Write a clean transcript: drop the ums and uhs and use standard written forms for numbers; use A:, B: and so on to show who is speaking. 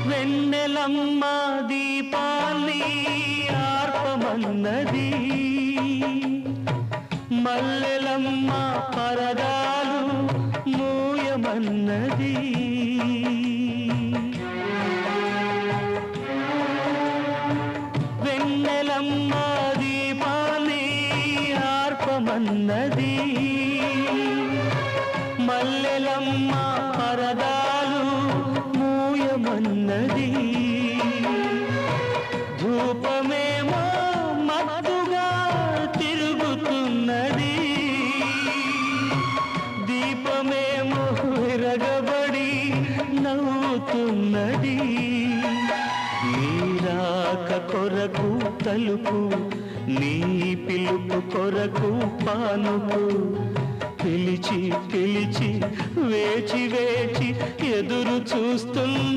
A: వెన్నెలమ్మ దీపాన్ని ఆర్పమన్నది, మల్లెలమ్మ పరదాలు మూయమన్నది. వెన్నెలమ్మ దీపాన్ని ఆర్పమన్నది, మల్లెలమ్మ పరదాలు మూయమన్నది. ధూపమేమో మత్తుగా తిరుగుతున్నది, దీపమేమో విరగబడి నవ్వుతున్నది. నీరాక కొరకు తలుపు, నీ పిలుపు కొరకు పానుపు, పిలిచి పిలిచి వేచి వేచి ఎదురు చూస్తున్న